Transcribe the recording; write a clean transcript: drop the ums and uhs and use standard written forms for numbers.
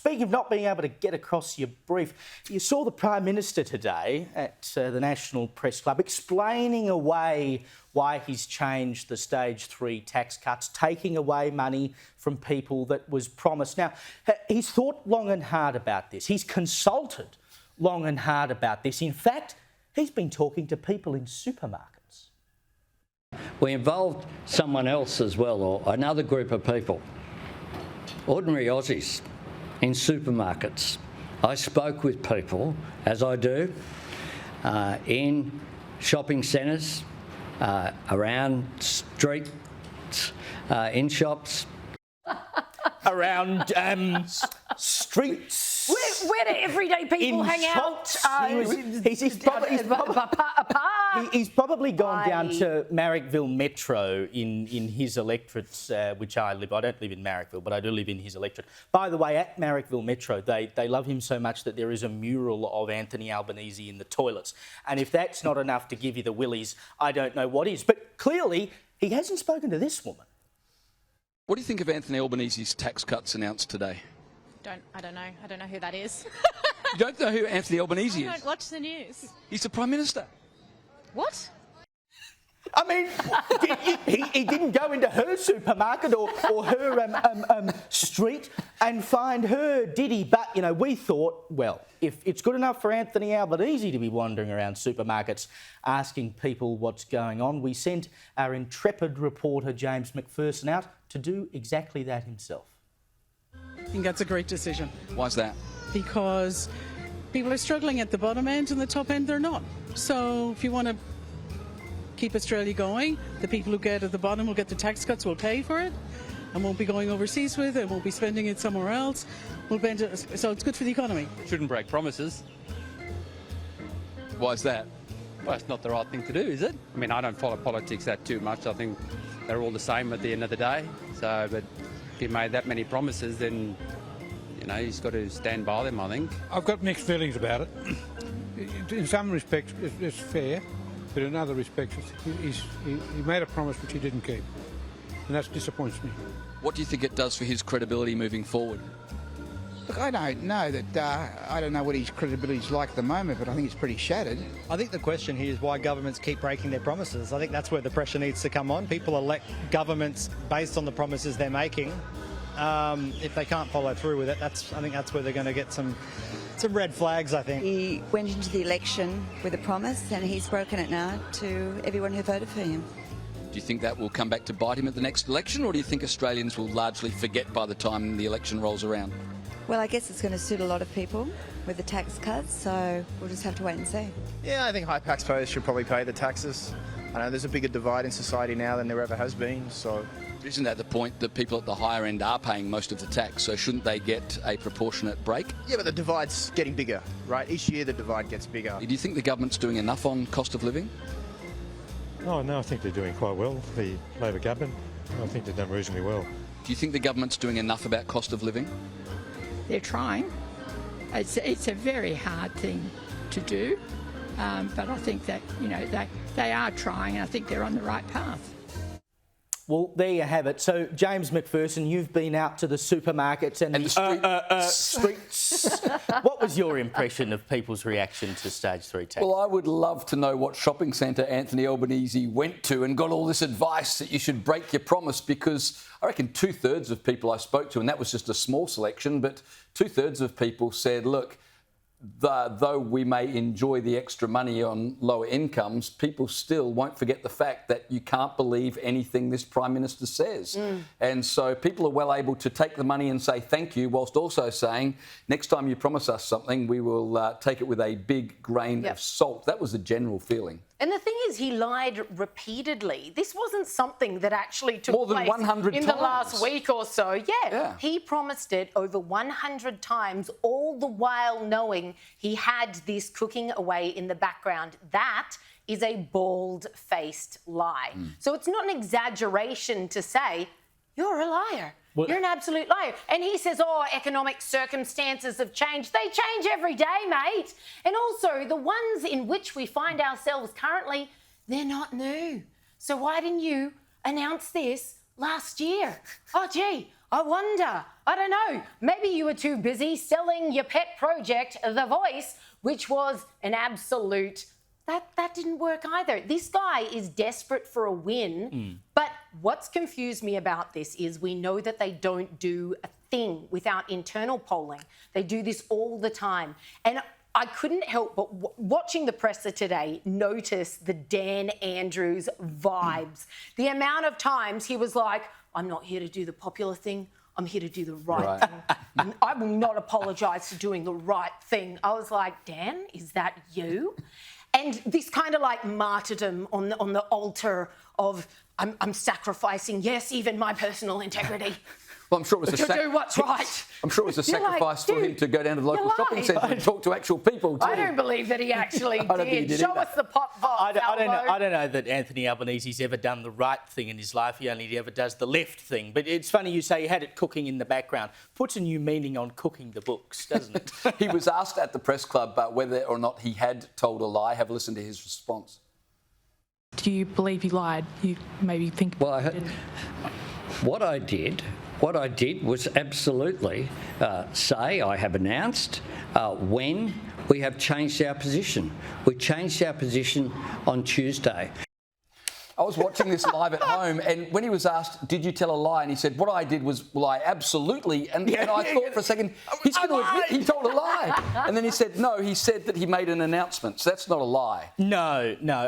speaking of not being able to get across your brief, you saw the Prime Minister today at the National Press Club explaining away why he's changed the Stage 3 tax cuts, taking away money from people that was promised. Now, he's thought long and hard about this. He's consulted long and hard about this. In fact, he's been talking to people in supermarkets. We involved someone else as well, or another group of people, ordinary Aussies in supermarkets. I spoke with people, as I do, in shopping centres, around streets, in shops. Around streets. Where do everyday people hang shops. out? He's probably gone down to Marrickville Metro in his electorate, which I live. I don't live in Marrickville, but I do live in his electorate. By the way, at Marrickville Metro, they love him so much that there is a mural of Anthony Albanese in the toilets. And if that's not enough to give you the willies, I don't know what is. But clearly, he hasn't spoken to this woman. What do you think of Anthony Albanese's tax cuts announced today? I don't know. I don't know who that is. You don't know who Anthony Albanese is? I don't watch the news. He's the Prime Minister. What? I mean, he didn't go into her supermarket or her street and find her, did he? But, you know, we thought, well, if it's good enough for Anthony Albanese to be wandering around supermarkets asking people what's going on, we sent our intrepid reporter James McPherson out to do exactly that himself. I think that's a great decision. Why's that? Because people are struggling at the bottom end and the top end they're not. So if you want to keep Australia going, the people who get at the bottom will get the tax cuts, will pay for it and won't be going overseas with it, won't be spending it somewhere else. So it's good for the economy. Shouldn't break promises. Why's that? Well, it's not the right thing to do, is it? I mean, I don't follow politics that too much. I think they're all the same at the end of the day. So, but if he made that many promises, then, you know, he's got to stand by them, I think. I've got mixed feelings about it. In some respects, it's fair, but in other respects, he made a promise which he didn't keep, and that disappoints me. What do you think it does for his credibility moving forward? Look, I don't know that. I don't know what his credibility is like at the moment, but I think it's pretty shattered. I think the question here is why governments keep breaking their promises. I think that's where the pressure needs to come on. People elect governments based on the promises they're making. If they can't follow through with it, I think that's where they're going to get some red flags, I think. He went into the election with a promise and he's broken it now to everyone who voted for him. Do you think that will come back to bite him at the next election, or do you think Australians will largely forget by the time the election rolls around? Well, I guess it's going to suit a lot of people with the tax cuts, so we'll just have to wait and see. Yeah, I think high taxpayers should probably pay the taxes. I know there's a bigger divide in society now than there ever has been, so... Isn't that the point that people at the higher end are paying most of the tax, so shouldn't they get a proportionate break? Yeah, but the divide's getting bigger, right? Each year the divide gets bigger. Do you think the government's doing enough on cost of living? Oh, no, I think they're doing quite well, the Labor government. I think they've done reasonably well. Do you think the government's doing enough about cost of living? They're trying. It's a very hard thing to do, but I think that, you know, they are trying, and I think they're on the right path. Well, there you have it. So, James McPherson, you've been out to the supermarkets and the streets. What was your impression of people's reaction to Stage 3 tax? Well, I would love to know what shopping centre Anthony Albanese went to and got all this advice that you should break your promise, because I reckon 2/3 of people I spoke to, and that was just a small selection, but 2/3 of people said, look, though we may enjoy the extra money on lower incomes, people still won't forget the fact that you can't believe anything this Prime Minister says. And so people are well able to take the money and say thank you, whilst also saying, next time you promise us something, we will take it with a big grain of salt. That was the general feeling. And the thing is, he lied repeatedly. This wasn't something that actually took more than place 100 in times. the last week or so. Yeah, he promised it over 100 times, all the while knowing he had this cooking away in the background. That is a bald-faced lie. So it's not an exaggeration to say, you're a liar. You're an absolute liar. And he says, oh, economic circumstances have changed. They change every day, mate. And also, the ones in which we find ourselves currently, they're not new. So why didn't you announce this last year? Oh, gee, I wonder, I don't know, maybe you were too busy selling your pet project, The Voice, which was an absolute... That didn't work either. This guy is desperate for a win, but what's confused me about this is we know that they don't do a thing without internal polling. They do this all the time. And I couldn't help but, watching the presser today, notice the Dan Andrews vibes. The amount of times he was like, I'm not here to do the popular thing, I'm here to do the right thing. And I will not apologise for doing the right thing. I was like, Dan, is that you? And this kind of like martyrdom on the altar of I'm sacrificing, yes, even my personal integrity. Well, I'm sure it was to do what's right. I'm sure it was a You're sacrifice like, for him to go down to the local shopping centre and talk to actual people too. I don't believe that he actually I don't think he did. did Show either. us the pot box, I don't know that Anthony Albanese's ever done the right thing in his life. He only ever does the left thing. But it's funny you say he had it cooking in the background. Puts a new meaning on cooking the books, doesn't it? He was asked at the press club whether or not he had told a lie. Have a listen to his response. Do you believe you lied? You maybe think... Well, what I did was absolutely say I have announced when we have changed our position. We changed our position on Tuesday. I was watching this live at home, and when he was asked, did you tell a lie? And he said, what I did was lie, absolutely. And I thought for a second, he's going to admit he told a lie. And then he said, no, he said that he made an announcement. So that's not a lie. No.